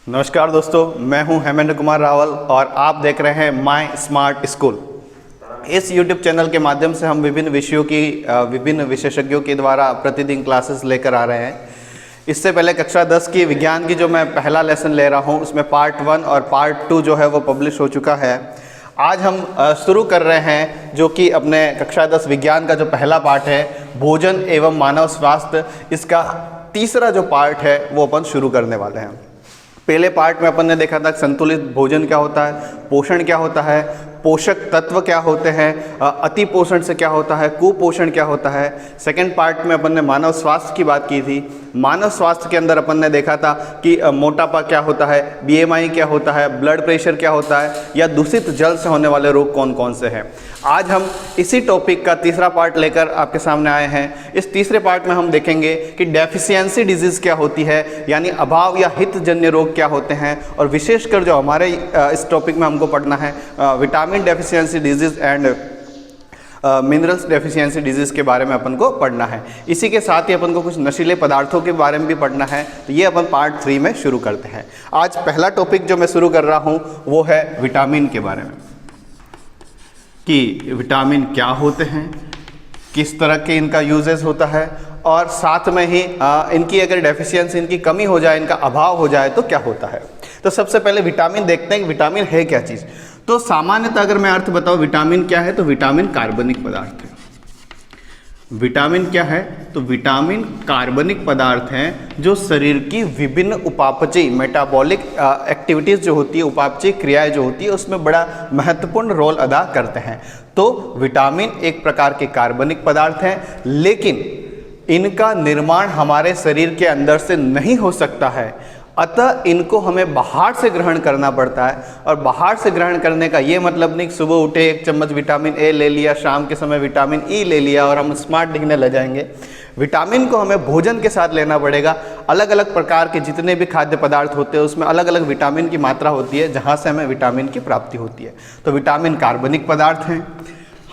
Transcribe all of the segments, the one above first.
नमस्कार दोस्तों, मैं हूं हेमेंद्र कुमार रावल और आप देख रहे हैं माय स्मार्ट स्कूल। इस YouTube चैनल के माध्यम से हम विभिन्न विषयों की विभिन्न विशेषज्ञों के द्वारा प्रतिदिन क्लासेस लेकर आ रहे हैं। इससे पहले कक्षा 10 की विज्ञान की जो मैं पहला लेसन ले रहा हूं, उसमें पार्ट 1 और पार्ट 2 जो है वो पब्लिश हो चुका है। आज हम शुरू कर रहे हैं जो कि अपने कक्षा 10 विज्ञान का जो पहला पार्ट है, भोजन एवं मानव स्वास्थ्य, इसका तीसरा जो पार्ट है वो अपन शुरू करने वाले हैं। पहले पार्ट में अपन ने देखा था संतुलित भोजन क्या होता है, पोषण क्या होता है, पोषक तत्व क्या होते हैं, अति पोषण से क्या होता है, कुपोषण क्या होता है। सेकंड पार्ट में अपन ने मानव स्वास्थ्य की बात की थी। मानव स्वास्थ्य के अंदर अपन ने देखा था कि मोटापा क्या होता है, BMI क्या होता है, ब्लड प्रेशर क्या होता है, या दूषित जल से होने वाले रोग कौन कौन से हैं। आज हम इसी टॉपिक का तीसरा पार्ट लेकर आपके सामने आए हैं। इस तीसरे पार्ट में हम देखेंगे कि डेफिशिएंसी डिजीज़ क्या होती है, यानी अभाव या हितजन्य रोग क्या होते हैं, और विशेषकर जो हमारे इस टॉपिक में हमको पढ़ना है vitamin deficiency disease and minerals deficiency disease के बारे में अपन को पढ़ना है। इसी के साथ ही अपन को कुछ नशीले पदार्थों के बारे में भी पढ़ना है। तो ये अपन पार्ट 3 में शुरू करते हैं। आज पहला टॉपिक जो मैं शुरू कर रहा हूँ वो है विटामिन के बारे में, कि विटामिन क्या होते हैं, किस तरह के इनका यूजेस होता है, और साथ में ही इनकी अगर डेफिशिएंसी, इनकी कमी हो जाए, इनका अभाव हो जाए तो क्या होता है। तो सबसे पहले विटामिन देखते हैं कि विटामिन है क्या चीज़। तो सामान्यतः अगर मैं अर्थ बताऊं विटामिन क्या है, तो विटामिन कार्बनिक पदार्थ है। विटामिन क्या है, तो विटामिन कार्बनिक पदार्थ हैं जो शरीर की विभिन्न उपापचयी मेटाबॉलिक एक्टिविटीज़ जो होती है, उपापचयी क्रियाएं जो होती है, उसमें बड़ा महत्वपूर्ण रोल अदा करते हैं। तो विटामिन एक प्रकार के कार्बनिक पदार्थ हैं, लेकिन इनका निर्माण हमारे शरीर के अंदर से नहीं हो सकता है, अतः इनको हमें बाहर से ग्रहण करना पड़ता है। और बाहर से ग्रहण करने का ये मतलब नहीं कि सुबह उठे 1 चम्मच विटामिन ए ले लिया, शाम के समय विटामिन ई ले लिया और हम स्मार्ट दिखने लग जाएंगे। विटामिन को हमें भोजन के साथ लेना पड़ेगा। अलग अलग प्रकार के जितने भी खाद्य पदार्थ होते हैं उसमें अलग अलग विटामिन की मात्रा होती है, जहाँ से हमें विटामिन की प्राप्ति होती है। तो विटामिन कार्बनिक पदार्थ हैं।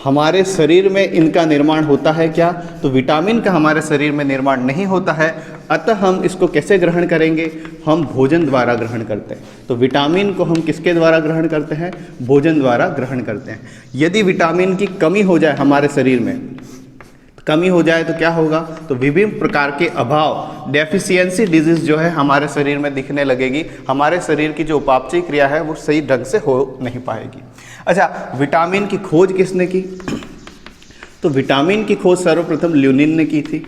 हमारे शरीर में इनका निर्माण होता है क्या, तो विटामिन का हमारे शरीर में निर्माण नहीं होता है, अतः हम इसको कैसे ग्रहण करेंगे, हम भोजन द्वारा ग्रहण करते हैं। तो विटामिन को हम किसके द्वारा ग्रहण करते हैं, भोजन द्वारा ग्रहण करते हैं। यदि विटामिन की कमी हो जाए हमारे शरीर में, कमी हो जाए तो क्या होगा, तो विभिन्न प्रकार के अभाव, डेफिशिएंसी डिजीज जो है हमारे शरीर में दिखने लगेगी। हमारे शरीर की जो उपापचयी क्रिया है वो सही ढंग से हो नहीं पाएगी। अच्छा, विटामिन की खोज किसने की, तो विटामिन की खोज सर्वप्रथम ल्यूनिन ने की थी।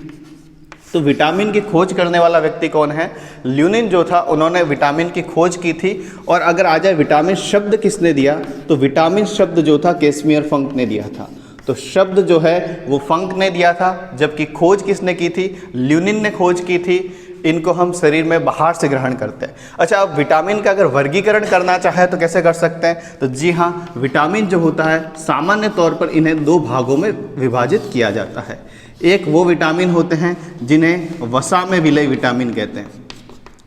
तो विटामिन की खोज करने वाला व्यक्ति कौन है, ल्यूनिन जो था, उन्होंने विटामिन की खोज की थी। और अगर आ जाए विटामिन शब्द किसने दिया, तो विटामिन शब्द जो था कैसमियर फंक ने दिया था। तो शब्द जो है वो फंक ने दिया था, जबकि खोज किसने की थी, ल्यूनिन ने खोज की थी। इनको हम शरीर में बाहर से ग्रहण करते हैं। अच्छा, अब विटामिन का अगर वर्गीकरण करना चाहे तो कैसे कर सकते हैं, तो जी हाँ, विटामिन जो होता है सामान्य तौर पर इन्हें 2 भागों में विभाजित किया जाता है। एक वो विटामिन होते हैं जिन्हें वसा में विलय विटामिन कहते हैं,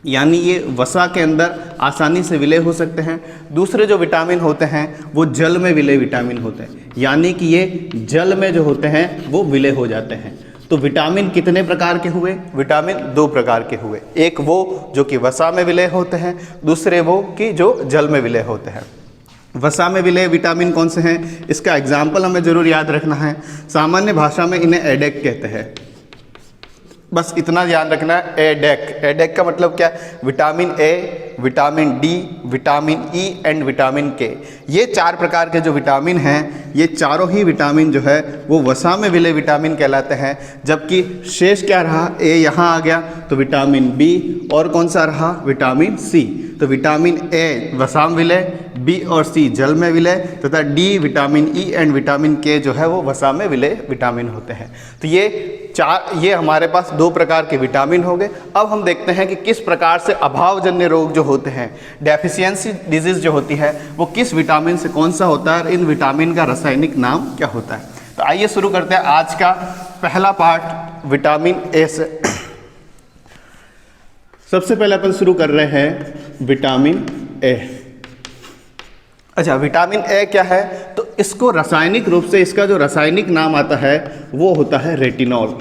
यानी ये वसा के अंदर आसानी से विलय हो सकते हैं। दूसरे जो विटामिन होते हैं वो जल में विलय विटामिन होते हैं, यानी कि ये जल में जो होते हैं वो विलय हो जाते हैं। तो विटामिन कितने प्रकार के हुए, विटामिन 2 प्रकार के हुए। एक वो जो कि वसा में विलय होते हैं, दूसरे वो कि जो जल में विलय होते हैं। वसा में विलय विटामिन कौन से हैं, इसका एग्जाम्पल हमें जरूर याद रखना है। सामान्य भाषा में इन्हें एडेक कहते हैं, बस इतना ध्यान रखना है, एडेक। एडेक का मतलब क्या है, vitamin A, vitamin D, vitamin E and vitamin के। ये 4 प्रकार के जो विटामिन हैं, ये चारों ही विटामिन जो है वो वसा में विलय विटामिन कहलाते हैं। जबकि शेष क्या रहा, ए यहाँ आ गया तो विटामिन बी, और कौन सा रहा, विटामिन सी। तो विटामिन ए वसा में विलय, बी और सी जल में विलय, तथा D vitamin E and vitamin के जो है वो वसा में विलय विटामिन होते हैं। तो ये हमारे पास 2 प्रकार के विटामिन हो गए। अब हम देखते हैं कि किस प्रकार से अभावजन्य रोग जो होते हैं, डेफिशिएंसी डिजीज जो होती है, वो किस विटामिन से कौन सा होता है और इन विटामिन का रासायनिक नाम क्या होता है। तो आइए शुरू करते हैं आज का पहला पार्ट विटामिन ए से। सबसे पहले अपन शुरू कर रहे हैं विटामिन ए। अच्छा, विटामिन ए क्या है, तो इसको रासायनिक रूप से इसका जो रासायनिक नाम आता है वो होता है रेटिनॉल।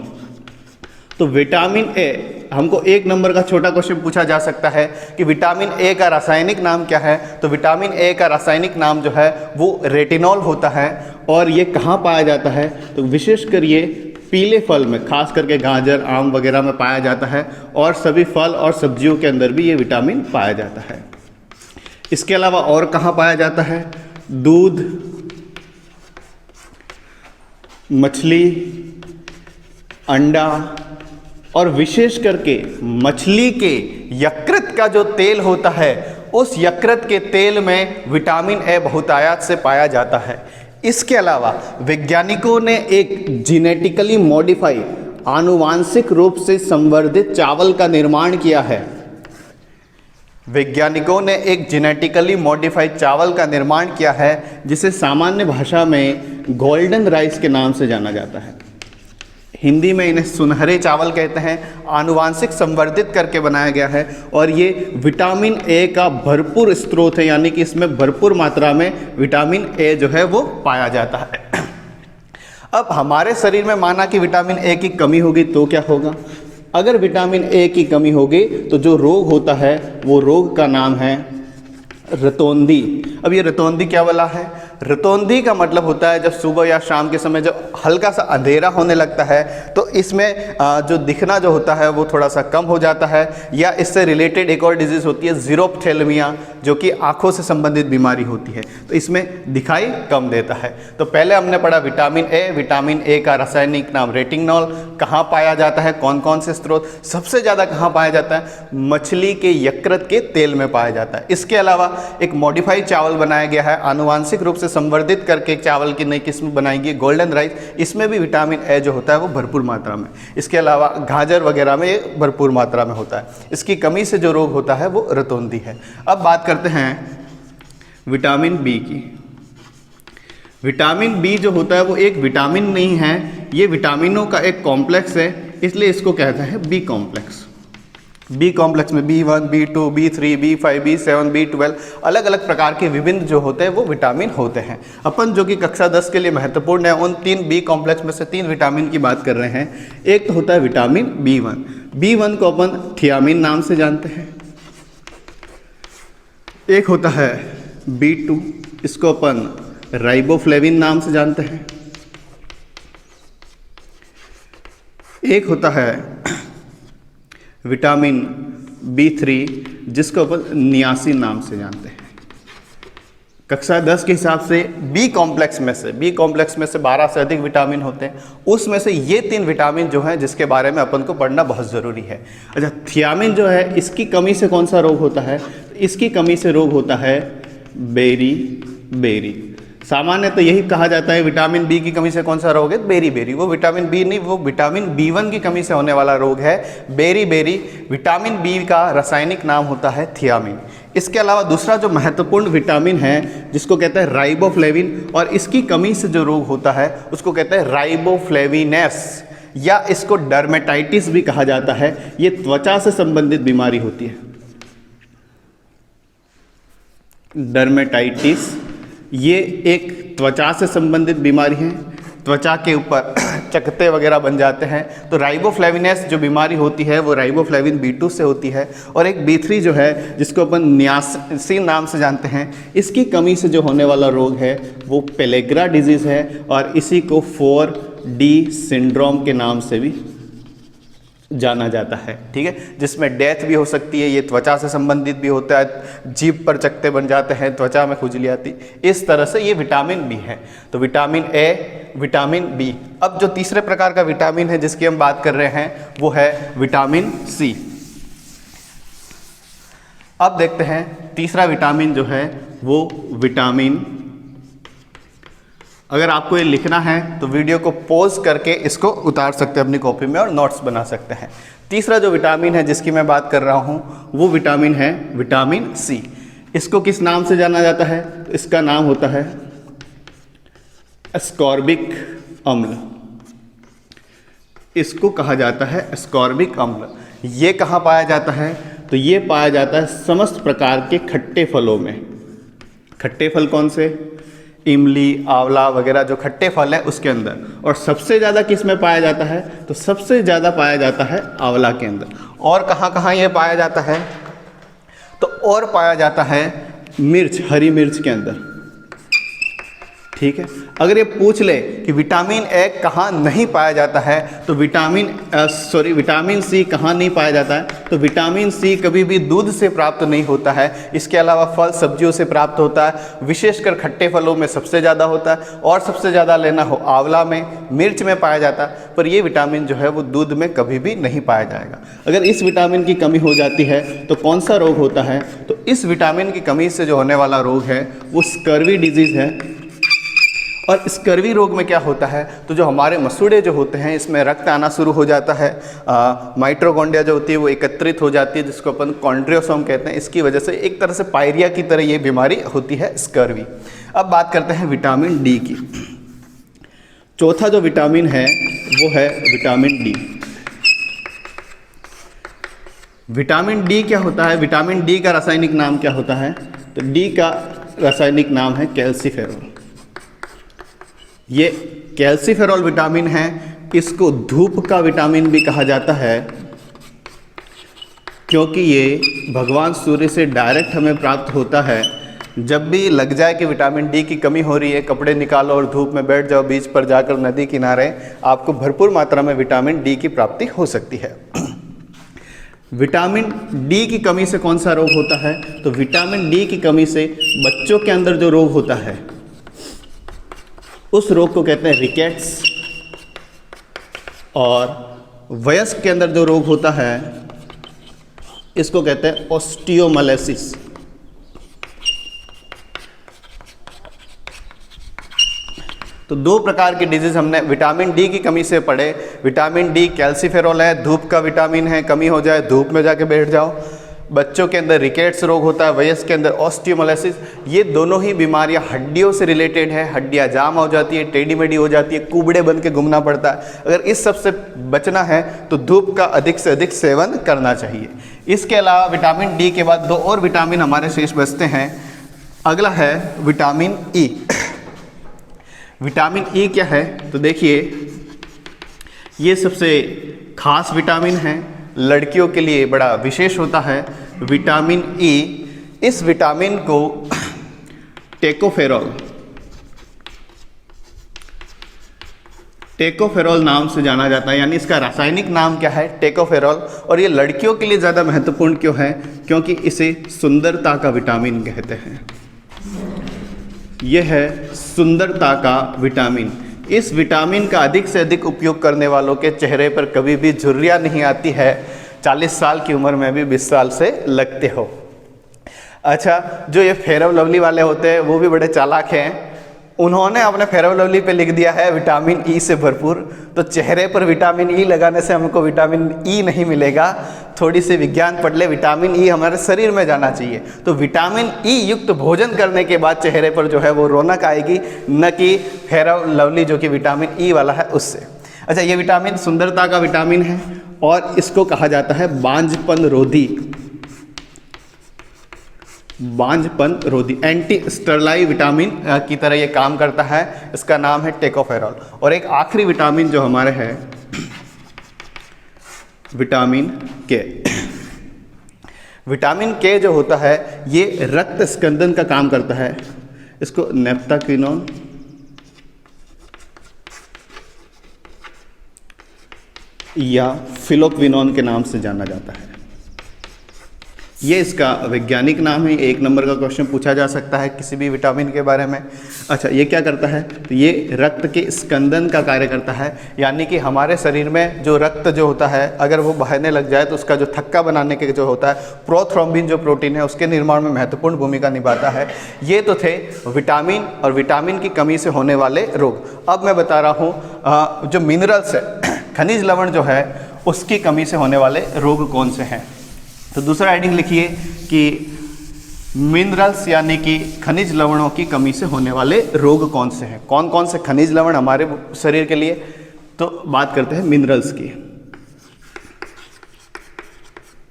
तो विटामिन ए हमको 1 नंबर का छोटा क्वेश्चन पूछा जा सकता है कि विटामिन ए का रासायनिक नाम क्या है, तो विटामिन ए का रासायनिक नाम जो है वो रेटिनॉल होता है। और ये कहाँ पाया जाता है, तो विशेषकर ये पीले फल में, खास करके गाजर, आम वगैरह में पाया जाता है, और सभी फल और सब्जियों के अंदर भी ये विटामिन पाया जाता है। इसके अलावा और कहाँ पाया जाता है, दूध, मछली, अंडा, और विशेष करके मछली के यकृत का जो तेल होता है, उस यकृत के तेल में विटामिन ए बहुतायत से पाया जाता है। इसके अलावा वैज्ञानिकों ने एक जेनेटिकली मॉडिफाई, आनुवांशिक रूप से संवर्धित चावल का निर्माण किया है। वैज्ञानिकों ने एक जेनेटिकली मॉडिफाइड चावल का निर्माण किया है, जिसे सामान्य भाषा में गोल्डन राइस के नाम से जाना जाता है। हिंदी में इन्हें सुनहरे चावल कहते हैं। आनुवांशिक संवर्धित करके बनाया गया है और ये विटामिन ए का भरपूर स्रोत है, यानी कि इसमें भरपूर मात्रा में विटामिन ए जो है वो पाया जाता है। अब हमारे शरीर में माना कि विटामिन ए की कमी होगी तो क्या होगा? अगर विटामिन ए की कमी होगी तो जो रोग होता है वो रोग का नाम है रतौंधी। अब ये रतौंधी क्या वाला है? रतौंधी का मतलब होता है जब सुबह या शाम के समय जब हल्का सा अंधेरा होने लगता है तो इसमें जो दिखना जो होता है वो थोड़ा सा कम हो जाता है। या इससे रिलेटेड एक और डिजीज़ होती है ज़ीरोफ्थेल्मिया, जो कि आँखों से संबंधित बीमारी होती है, तो इसमें दिखाई कम देता है। तो पहले हमने पढ़ा विटामिन ए। विटामिन ए का रासायनिक नाम रेटिनॉल। कहाँ पाया जाता है, कौन कौन से स्रोत? सबसे ज़्यादा कहाँ पाया जाता है? मछली के यकृत के तेल में पाया जाता है। इसके अलावा एक मॉडिफाइड चावल बनाया गया है, आनुवांशिक रूप से संवर्धित करके एक चावल की नई किस्म बनाई गई गोल्डन राइस। इसमें भी विटामिन ए जो होता है वो भरपूर मात्रा में। इसके अलावा गाजर वगैरह में ये भरपूर मात्रा में होता है। इसकी कमी से जो रोग होता है वो रतौंधी है। अब बात करते हैं विटामिन बी की। विटामिन बी जो होता है वो एक विटामिन नहीं है, ये विटामिनों का एक कॉम्प्लेक्स है, इसलिए इसको कहते हैं बी कॉम्प्लेक्स। बी कॉम्प्लेक्स में B1, B2, B3, B5, B7, B12 अलग अलग प्रकार के विभिन्न जो होते हैं वो विटामिन होते हैं। अपन जो कि कक्षा 10 के लिए महत्वपूर्ण है, उन 3 बी कॉम्प्लेक्स में से 3 विटामिन की बात कर रहे हैं। एक तो होता है विटामिन B1। B1 को अपन थियामिन नाम से जानते हैं। एक होता है B2, इसको अपन राइबोफ्लेविन नाम से जानते हैं। एक होता है विटामिन B3, जिसको अपन नियासिन नाम से जानते हैं। कक्षा 10 के हिसाब से बी कॉम्प्लेक्स में से 12 से अधिक विटामिन होते हैं, उसमें से ये 3 विटामिन जो हैं जिसके बारे में अपन को पढ़ना बहुत ज़रूरी है। अच्छा, थियामिन जो है इसकी कमी से कौन सा रोग होता है? इसकी कमी से रोग होता है बेरी। सामान्य तो यही कहा जाता है विटामिन बी की कमी से कौन सा रोग है? बेरी। वो विटामिन बी नहीं, वो विटामिन B1 की कमी से होने वाला रोग है बेरी। विटामिन बी का रासायनिक नाम होता है थियामिन। इसके अलावा दूसरा जो महत्वपूर्ण विटामिन है जिसको कहते हैं राइबोफ्लेविन, और इसकी कमी से जो रोग होता है उसको कहते हैं राइबोफ्लेविनेस, या इसको डर्मेटाइटिस भी कहा जाता है। ये त्वचा से संबंधित बीमारी होती है। डर्मेटाइटिस ये एक त्वचा से संबंधित बीमारी है, त्वचा के ऊपर चकत्ते वगैरह बन जाते हैं। तो राइबोफ्लेविनेस जो बीमारी होती है वो राइबोफ्लेविन B2 से होती है। और एक B3 जो है जिसको अपन नियासिन नाम से जानते हैं, इसकी कमी से जो होने वाला रोग है वो पेलेग्रा डिजीज़ है, और इसी को 4D सिंड्रोम के नाम से भी जाना जाता है। ठीक है, जिसमें डेथ भी हो सकती है। ये त्वचा से संबंधित भी होता है, जीभ पर चकत्ते बन जाते हैं, त्वचा में खुजली आती, इस तरह से ये विटामिन बी है। तो विटामिन ए, विटामिन बी। अब जो तीसरे प्रकार का विटामिन है जिसकी हम बात कर रहे हैं वो है विटामिन सी। अब देखते हैं तीसरा विटामिन जो है वो विटामिन, अगर आपको ये लिखना है तो वीडियो को पॉज करके इसको उतार सकते हैं अपनी कॉपी में और नोट्स बना सकते हैं। तीसरा जो विटामिन है जिसकी मैं बात कर रहा हूँ वो विटामिन है विटामिन सी। इसको किस नाम से जाना जाता है? तो इसका नाम होता है एस्कॉर्बिक अम्ल। इसको कहा जाता है एस्कॉर्बिक अम्ल। ये कहाँ पाया जाता है? तो ये पाया जाता है समस्त प्रकार के खट्टे फलों में। खट्टे फल कौन से? इमली, आंवला वगैरह जो खट्टे फल हैं उसके अंदर। और सबसे ज़्यादा किस में पाया जाता है? तो सबसे ज़्यादा पाया जाता है आंवला के अंदर। और कहाँ कहाँ ये पाया जाता है? तो और पाया जाता है मिर्च, हरी मिर्च के अंदर। ठीक है, अगर ये पूछ ले कि विटामिन ए कहाँ नहीं पाया जाता है, तो विटामिन सी कहाँ नहीं पाया जाता है, तो विटामिन सी कभी भी दूध से प्राप्त नहीं होता है। इसके अलावा फल सब्जियों से प्राप्त होता है, विशेषकर खट्टे फलों में सबसे ज़्यादा होता है, और सबसे ज़्यादा लेना हो आंवला में, मिर्च में पाया जाता है। पर ये विटामिन जो है वो दूध में कभी भी नहीं पाया जाएगा। अगर इस विटामिन की कमी हो जाती है तो कौन सा रोग होता है? तो इस विटामिन की कमी से जो होने वाला रोग है वो स्कर्वी डिजीज़ है। और स्कर्वी रोग में क्या होता है? तो जो हमारे मसूड़े जो होते हैं इसमें रक्त आना शुरू हो जाता है, माइटोकॉन्ड्रिया जो होती है वो एकत्रित हो जाती है, जिसको अपन कॉन्ड्रियोसोम कहते हैं। इसकी वजह से एक तरह से पायरिया की तरह ये बीमारी होती है, स्कर्वी। अब बात करते हैं विटामिन डी की। चौथा जो विटामिन है वो है विटामिन डी। विटामिन डी क्या होता है? विटामिन डी का रासायनिक नाम क्या होता है? तो डी का रासायनिक नाम है कैल्सीफेरॉल। ये कैल्सीफेरॉल विटामिन है, इसको धूप का विटामिन भी कहा जाता है, क्योंकि ये भगवान सूर्य से डायरेक्ट हमें प्राप्त होता है। जब भी लग जाए कि विटामिन डी की कमी हो रही है, कपड़े निकालो और धूप में बैठ जाओ बीच पर जाकर नदी किनारे, आपको भरपूर मात्रा में विटामिन डी की प्राप्ति हो सकती है। विटामिन डी की कमी से कौन सा रोग होता है? तो विटामिन डी की कमी से बच्चों के अंदर जो रोग होता है उस रोग को कहते हैं रिकेट्स, और वयस्क के अंदर जो रोग होता है इसको कहते हैं ऑस्टियोमालाइसिस। तो दो प्रकार की डिजीज हमने विटामिन डी की कमी से पढ़े। विटामिन डी कैल्सीफेरॉल है, धूप का विटामिन है, कमी हो जाए धूप में जाके बैठ जाओ। बच्चों के अंदर रिकेट्स रोग होता है, वयस्क के अंदर ऑस्टियोमालाइसिस। ये दोनों ही बीमारियां हड्डियों से रिलेटेड है, हड्डियां जाम हो जाती है, टेढ़ी मेढ़ी हो जाती है, कुबड़े बन के घूमना पड़ता है। अगर इस सब से बचना है तो धूप का अधिक से अधिक सेवन करना चाहिए। इसके अलावा विटामिन डी के बाद दो और विटामिन हमारे शेष बचते हैं। अगला है विटामिन ई। विटामिन ई क्या है? तो देखिए, ये सबसे खास विटामिन है, लड़कियों के लिए बड़ा विशेष होता है विटामिन ई। इस विटामिन को टेकोफेरॉल नाम से जाना जाता है, यानी इसका रासायनिक नाम क्या है? टेकोफेरॉल। और ये लड़कियों के लिए ज़्यादा महत्वपूर्ण क्यों है? क्योंकि इसे सुंदरता का विटामिन कहते हैं। यह है सुंदरता का विटामिन। इस विटामिन का अधिक से अधिक उपयोग करने वालों के चेहरे पर कभी भी झुर्रियाँ नहीं आती है, 40 साल की उम्र में भी 20 साल से लगते हो। अच्छा, जो ये फेयर एंड लवली वाले होते हैं वो भी बड़े चालाक हैं। उन्होंने अपने फेयर एंड लवली पे लिख दिया है विटामिन ई से भरपूर। तो चेहरे पर विटामिन ई लगाने से हमको विटामिन ई नहीं मिलेगा। थोड़ी सी विज्ञान पढ़ ले, विटामिन ई हमारे शरीर में जाना चाहिए। तो विटामिन ई युक्त भोजन करने के बाद चेहरे पर जो है वो रौनक आएगी, न कि फेयर एंड लवली जो कि विटामिन ई वाला है उससे। अच्छा, ये विटामिन सुंदरता का विटामिन है और इसको कहा जाता है बांझपन रोधी। बांझपन रोधी एंटी स्टरलाई विटामिन की तरह ये काम करता है। इसका नाम है टेकोफेरॉल। और एक आखिरी विटामिन जो हमारे है विटामिन के। विटामिन के जो होता है ये रक्त स्कंदन का काम करता है। इसको नेप्टाक्विनोन या फिलोक्विनोन के नाम से जाना जाता है। ये इसका वैज्ञानिक नाम है। 1 नंबर का क्वेश्चन पूछा जा सकता है किसी भी विटामिन के बारे में। अच्छा, ये क्या करता है? तो ये रक्त के स्कंदन का कार्य करता है, यानी कि हमारे शरीर में जो रक्त जो होता है अगर वो बहने लग जाए तो उसका जो थक्का बनाने के जो होता है प्रोथ्रोम्बिन जो प्रोटीन है उसके निर्माण में महत्वपूर्ण भूमिका निभाता है। ये तो थे विटामिन और विटामिन की कमी से होने वाले रोग। अब मैं बता रहा हूँ जो मिनरल्स है, खनिज लवण जो है उसकी कमी से होने वाले रोग कौन से हैं। तो दूसरा हेडिंग लिखिए कि मिनरल्स यानी कि खनिज लवणों की कमी से होने वाले रोग कौन से हैं। कौन कौन से खनिज लवण हमारे शरीर के लिए? तो बात करते हैं मिनरल्स की।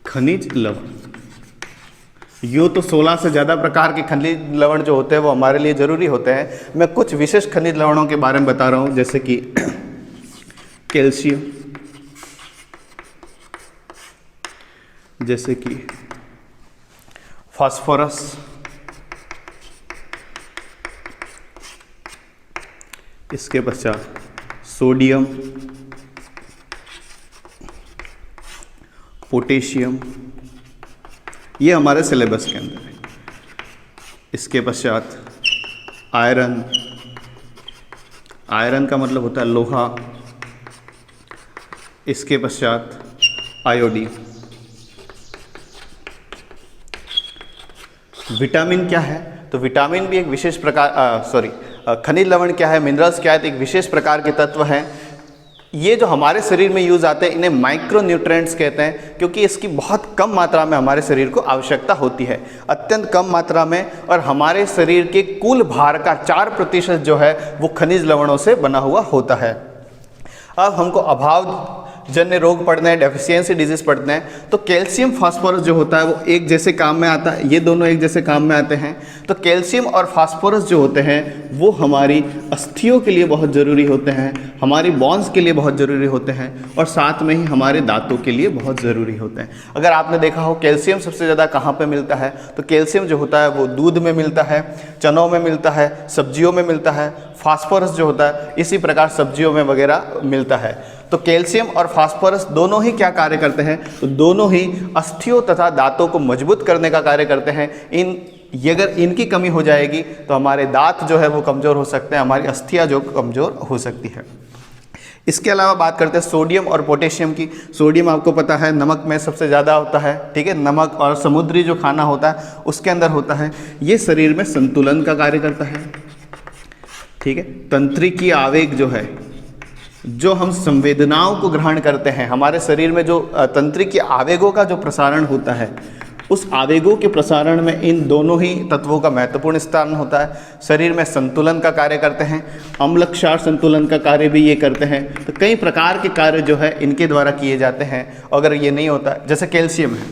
खनिज लवण यूँ तो 16 से ज़्यादा प्रकार के खनिज लवण जो होते हैं वो हमारे लिए ज़रूरी होते हैं। मैं कुछ विशेष खनिज लवणों के बारे में बता रहा हूँ, जैसे कि कैल्शियम, जैसे कि फास्फोरस, इसके पश्चात सोडियम, पोटेशियम, ये हमारे सिलेबस के अंदर है। इसके पश्चात आयरन, आयरन का मतलब होता है लोहा। इसके पश्चात आयोडीन। विटामिन क्या है? तो विटामिन भी एक विशेष प्रकार खनिज लवण क्या है, मिनरल्स क्या है, तो एक विशेष प्रकार के तत्व हैं। ये जो हमारे शरीर में यूज़ आते हैं इन्हें माइक्रो न्यूट्रिएंट्स कहते हैं, क्योंकि इसकी बहुत कम मात्रा में हमारे शरीर को आवश्यकता होती है, अत्यंत कम मात्रा में। और हमारे शरीर के कुल भार का 4% जो है वो खनिज लवणों से बना हुआ होता है। अब हमको अभाव जन्य रोग पढ़ने हैं, डेफिशिएंसी डिजीज पढ़ने हैं, तो कैल्शियम फास्फोरस जो होता है वो एक जैसे काम में आता है, ये दोनों एक जैसे काम में आते हैं। तो कैल्शियम और फास्फोरस जो होते हैं वो हमारी अस्थियों के लिए बहुत ज़रूरी होते हैं, हमारी बोन्स के लिए बहुत ज़रूरी होते हैं, और साथ में ही हमारे दांतों के लिए बहुत ज़रूरी होते हैं। अगर आपने देखा हो कैल्शियम सबसे ज़्यादा कहाँ पर मिलता है, तो कैल्शियम जो होता है वो दूध में मिलता है, चनों में मिलता है, सब्जियों में मिलता है। फास्फोरस जो होता है इसी प्रकार सब्जियों में वगैरह मिलता है। तो कैल्शियम और फास्फोरस दोनों ही क्या कार्य करते हैं? तो दोनों ही अस्थियों तथा दांतों को मजबूत करने का कार्य करते हैं। अगर इनकी कमी हो जाएगी तो हमारे दांत जो है वो कमज़ोर हो सकते हैं, हमारी अस्थियां जो कमज़ोर हो सकती है। इसके अलावा बात करते हैं सोडियम और पोटेशियम की। सोडियम आपको पता है नमक में सबसे ज़्यादा होता है, ठीक है, नमक और समुद्री जो खाना होता है उसके अंदर होता है। ये शरीर में संतुलन का कार्य करता है, ठीक है। तंत्रिकीय आवेग जो है, जो हम संवेदनाओं को ग्रहण करते हैं, हमारे शरीर में जो तंत्रिकीय आवेगों का जो प्रसारण होता है, उस आवेगों के प्रसारण में इन दोनों ही तत्वों का महत्वपूर्ण स्थान होता है। शरीर में संतुलन का कार्य करते हैं, अम्ल-क्षार संतुलन का कार्य भी ये करते हैं। तो कई प्रकार के कार्य जो है इनके द्वारा किए जाते हैं। अगर ये नहीं होता, जैसे कैल्शियम है,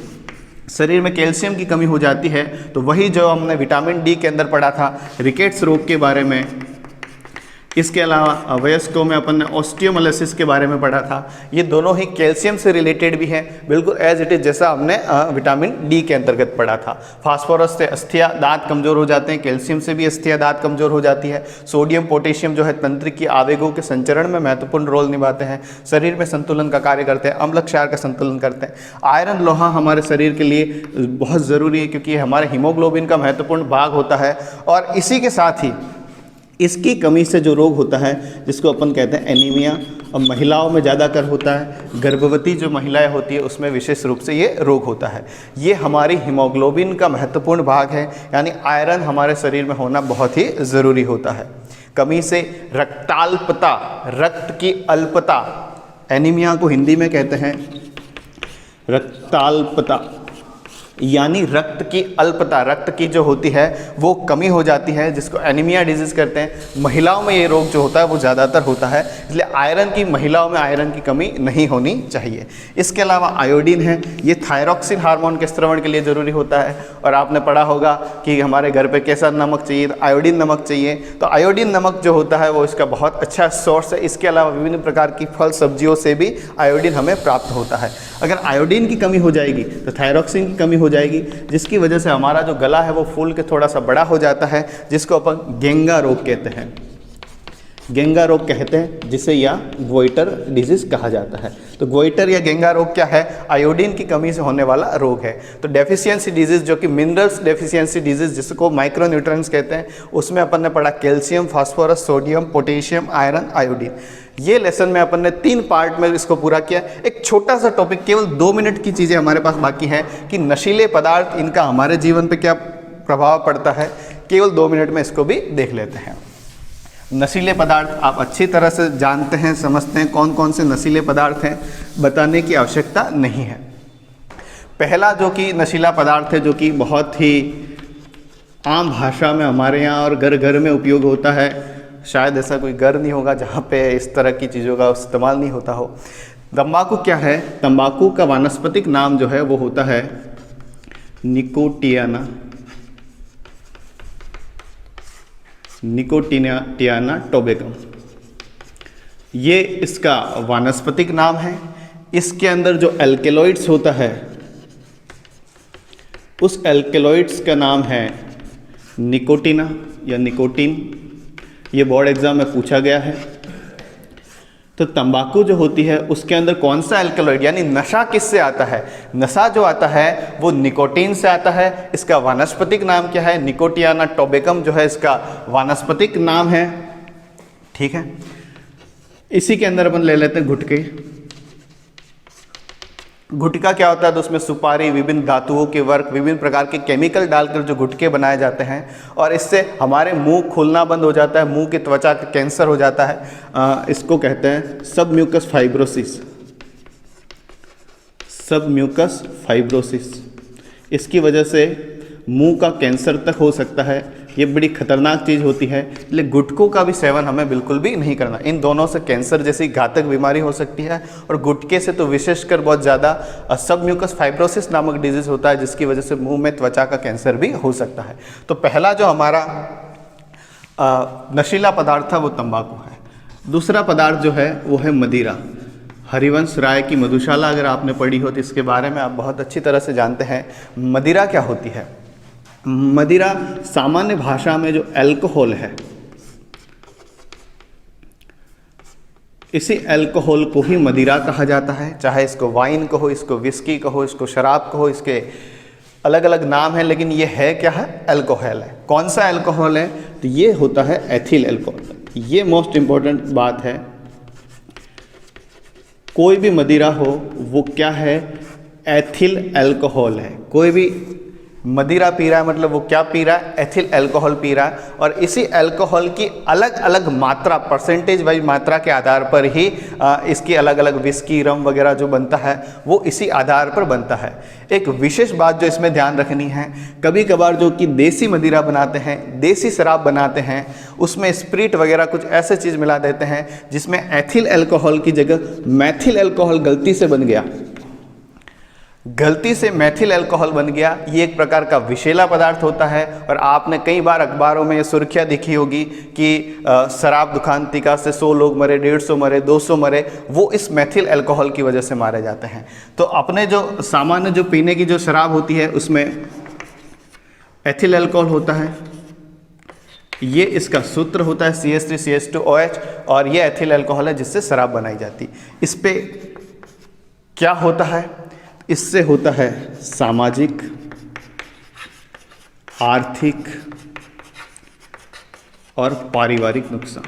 शरीर में कैल्शियम की कमी हो जाती है तो वही जो हमने विटामिन डी के अंदर पढ़ा था रिकेट्स रोग के बारे में, इसके अलावा वयस्कों में अपन ने ऑस्टियोमाइलिसिस के बारे में पढ़ा था, ये दोनों ही कैल्शियम से रिलेटेड भी हैं, बिल्कुल एज इट इज़ जैसा हमने विटामिन डी के अंतर्गत पढ़ा था। फास्फोरस से अस्थियाँ दांत कमज़ोर हो जाते हैं, कैल्शियम से भी अस्थियाँ दांत कमज़ोर हो जाती है। सोडियम पोटेशियम जो है तंत्रिकीय आवेगों के संचरण में महत्वपूर्ण रोल निभाते हैं, शरीर में संतुलन का कार्य करते हैं, अम्ल क्षार का संतुलन करते हैं। आयरन लोहा हमारे शरीर के लिए बहुत ज़रूरी है, क्योंकि हमारे हीमोग्लोबिन का महत्वपूर्ण भाग होता है। और इसी के साथ ही इसकी कमी से जो रोग होता है जिसको अपन कहते हैं एनीमिया, और महिलाओं में ज़्यादातर होता है, गर्भवती जो महिलाएं होती है उसमें विशेष रूप से ये रोग होता है। ये हमारी हीमोग्लोबिन का महत्वपूर्ण भाग है, यानी आयरन हमारे शरीर में होना बहुत ही ज़रूरी होता है। कमी से रक्ताल्पता, रक्त की अल्पता, एनीमिया को हिंदी में कहते हैं रक्ताल्पता, यानी रक्त की अल्पता, रक्त की जो होती है वो कमी हो जाती है, जिसको एनीमिया डिजीज़ कहते हैं। महिलाओं में ये रोग जो होता है वो ज़्यादातर होता है, इसलिए आयरन की, महिलाओं में आयरन की कमी नहीं होनी चाहिए। इसके अलावा आयोडीन है, ये थायरॉक्सिन हार्मोन के स्त्रवण के लिए ज़रूरी होता है। और आपने पढ़ा होगा कि हमारे घर पे कैसा नमक चाहिए, तो आयोडीन नमक चाहिए। तो आयोडीन नमक जो होता है वो इसका बहुत अच्छा सोर्स है। इसके अलावा विभिन्न प्रकार की फल सब्जियों से भी आयोडीन हमें प्राप्त होता है। अगर आयोडीन की कमी हो जाएगी तो थायरॉक्सिन की कमी हो जाएगी, जिसकी वजह से हमारा जो गला है वो फूल के थोड़ा सा बड़ा हो जाता है, जिसको अपन गेंगा रोग कहते हैं। गेंगा रोग कहते हैं जिसे, या ग्वाइटर डिजीज कहा जाता है। तो ग्वाइटर या गेंगा रोग क्या है? आयोडीन की कमी से होने वाला रोग है। तो डेफिशिएंसी डिजीज जो कि मिनरल्स डेफिशिएंसी डिजीज जिसको माइक्रोन्यूट्रिएंट्स कहते हैं, उसमें अपन ने पढ़ा calcium, phosphorus, sodium, potassium, iron, iodine. ये लेसन में अपन ने 3 पार्ट में इसको पूरा किया। एक छोटा सा टॉपिक, केवल 2 मिनट की चीज़ें हमारे पास बाकी है कि नशीले पदार्थ, इनका हमारे जीवन पे क्या प्रभाव पड़ता है। केवल 2 मिनट में इसको भी देख लेते हैं। नशीले पदार्थ आप अच्छी तरह से जानते हैं, समझते हैं कौन कौन से नशीले पदार्थ हैं, बताने की आवश्यकता नहीं है। पहला जो कि नशीला पदार्थ है, जो कि बहुत ही आम भाषा में हमारे यहाँ और घर घर में उपयोग होता है, शायद ऐसा कोई घर नहीं होगा जहाँ पे इस तरह की चीज़ों का इस्तेमाल नहीं होता हो। तंबाकू क्या है? तंबाकू का वानस्पतिक नाम जो है वो होता है निकोटियाना टोबैकम, ये इसका वानस्पतिक नाम है। इसके अंदर जो एल्केलॉइड्स होता है उस एल्केलॉइड्स का नाम है निकोटिना या निकोटीन। ये बोर्ड एग्जाम में पूछा गया है। तो तंबाकू जो होती है उसके अंदर कौन सा एल्केलॉइड यानी नशा किससे आता है? नशा जो आता है वो निकोटीन से आता है। इसका वानस्पतिक नाम क्या है? निकोटियाना टोबैकम जो है इसका वानस्पतिक नाम है। ठीक है, इसी के अंदर अपन ले लेते हैं गुटके। गुटखा क्या होता है? तो उसमें सुपारी, विभिन्न धातुओं के वर्क, विभिन्न प्रकार के केमिकल डालकर जो गुटके बनाए जाते हैं और इससे हमारे मुंह खुलना बंद हो जाता है, मुंह की त्वचा का कैंसर हो जाता है। इसको कहते हैं सबम्यूकस फाइब्रोसिस। सबम्यूकस फाइब्रोसिस, इसकी वजह से मुंह का कैंसर तक हो सकता है। ये बड़ी खतरनाक चीज़ होती है, इसलिए गुटखों का भी सेवन हमें बिल्कुल भी नहीं करना। इन दोनों से कैंसर जैसी घातक बीमारी हो सकती है और गुटखे से तो विशेषकर बहुत ज़्यादा सबम्यूकस फाइब्रोसिस नामक डिजीज़ होता है जिसकी वजह से मुंह में त्वचा का कैंसर भी हो सकता है। तो पहला जो हमारा नशीला पदार्थ था वो तंबाकू है। दूसरा पदार्थ जो है वो है मदिरा। हरिवंश राय की मधुशाला अगर आपने पढ़ी हो तो इसके बारे में आप बहुत अच्छी तरह से जानते हैं। मदिरा क्या होती है? मदिरा सामान्य भाषा में जो अल्कोहल है, इसी अल्कोहल को ही मदिरा कहा जाता है। चाहे इसको वाइन कहो, इसको विस्की कहो, इसको शराब कहो, इसके अलग अलग नाम हैं, लेकिन ये है क्या है? अल्कोहल है। कौन सा अल्कोहल है? तो ये होता है एथिल अल्कोहल। ये मोस्ट इंपॉर्टेंट बात है। कोई भी मदिरा हो वो क्या है? एथिल अल्कोहल है। कोई भी मदिरा पी रहा है मतलब वो क्या पी रहा है? एथिल अल्कोहल पी रहा है। और इसी अल्कोहल की अलग अलग मात्रा, परसेंटेज वाइज मात्रा के आधार पर ही इसकी अलग अलग विस्की, रम वगैरह जो बनता है वो इसी आधार पर बनता है। एक विशेष बात जो इसमें ध्यान रखनी है, कभी कभार जो कि देसी मदिरा बनाते हैं, देसी शराब बनाते हैं, उसमें स्प्रिट वगैरह कुछ ऐसे चीज़ मिला देते हैं जिसमें एथिल अल्कोहल की जगह मैथिल अल्कोहल गलती से बन गया। गलती से मैथिल अल्कोहल बन गया। ये एक प्रकार का विषैला पदार्थ होता है और आपने कई बार अखबारों में ये सुर्खियाँ दिखी होगी कि शराब दुखांतिका से 100 लोग मरे, 150 मरे, 200 मरे, वो इस मैथिल अल्कोहल की वजह से मारे जाते हैं। तो अपने जो सामान्य जो पीने की जो शराब होती है उसमें एथिल अल्कोहल होता है। ये इसका सूत्र होता है CH3CH2OH और ये एथिल अल्कोहल है जिससे शराब बनाई जाती। इस पे क्या होता है? इससे होता है सामाजिक, आर्थिक और पारिवारिक नुकसान।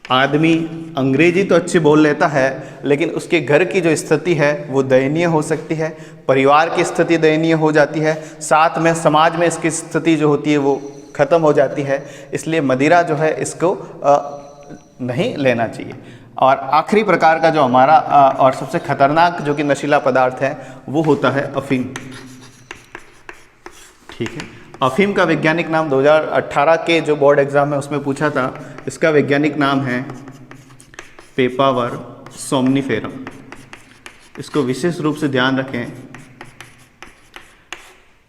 आदमी अंग्रेजी तो अच्छी बोल लेता है लेकिन उसके घर की जो स्थिति है वो दयनीय हो सकती है, परिवार की स्थिति दयनीय हो जाती है, साथ में समाज में इसकी स्थिति जो होती है वो ख़त्म हो जाती है। इसलिए मदिरा जो है इसको नहीं लेना चाहिए। और आखिरी प्रकार का जो हमारा और सबसे खतरनाक जो कि नशीला पदार्थ है वो होता है अफीम। ठीक है, अफीम का वैज्ञानिक नाम 2018 के जो बोर्ड एग्जाम में उसमें पूछा था, इसका वैज्ञानिक नाम है पेपावर सोमनिफेरम। इसको विशेष रूप से ध्यान रखें।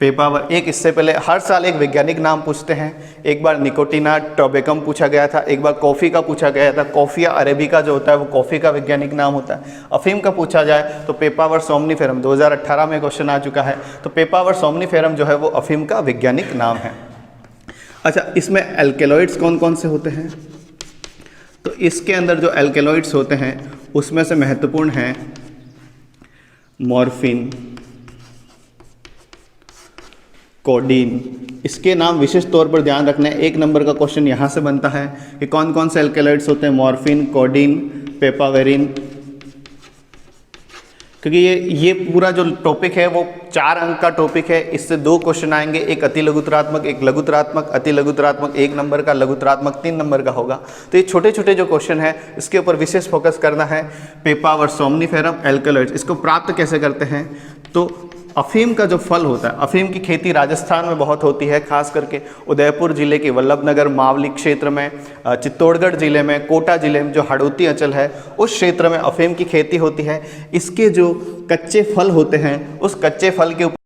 पेपावर एक, इससे पहले हर साल एक वैज्ञानिक नाम पूछते हैं। एक बार निकोटिना टोबैकम पूछा गया था, एक बार कॉफ़ी का पूछा गया था। कॉफिया अरेबिका जो होता है वो कॉफ़ी का वैज्ञानिक नाम होता है। अफीम का पूछा जाए तो पेपावर सोमनिफेरम 2018 में क्वेश्चन आ चुका है। तो पेपावर सोमनिफेरम जो है वो अफीम का वैज्ञानिक नाम है। अच्छा, इसमें एल्केलॉइड्स कौन कौन से होते हैं? तो इसके अंदर जो एल्केलॉइड्स होते हैं उसमें से महत्वपूर्ण हैं मॉर्फिन, कोडीन। इसके नाम विशेष तौर पर ध्यान रखना है। 1 नंबर का क्वेश्चन यहाँ से बनता है कि कौन कौन से एल्केलॉइड्स होते हैं? Morphine, codeine, papaverine. क्योंकि ये पूरा जो टॉपिक है वो 4 अंक का टॉपिक है। इससे 2 क्वेश्चन आएंगे, एक अति लघुतरात्मक, एक लघुतरात्मक। अति लघुतरात्मक 1 नंबर का, लघुतरात्मक 3 नंबर का होगा। तो ये छोटे छोटे जो क्वेश्चन है इसके ऊपर विशेष फोकस करना है। पेपावर सोमनिफेरम एल्केलॉइड्स, इसको प्राप्त कैसे करते हैं? तो अफीम का जो फल होता है, अफीम की खेती राजस्थान में बहुत होती है, खास करके उदयपुर जिले के वल्लभनगर मावली क्षेत्र में, चित्तौड़गढ़ जिले में, कोटा जिले में जो हाड़ौती अंचल है उस क्षेत्र में अफीम की खेती होती है। इसके जो कच्चे फल होते हैं उस कच्चे फल के ऊपर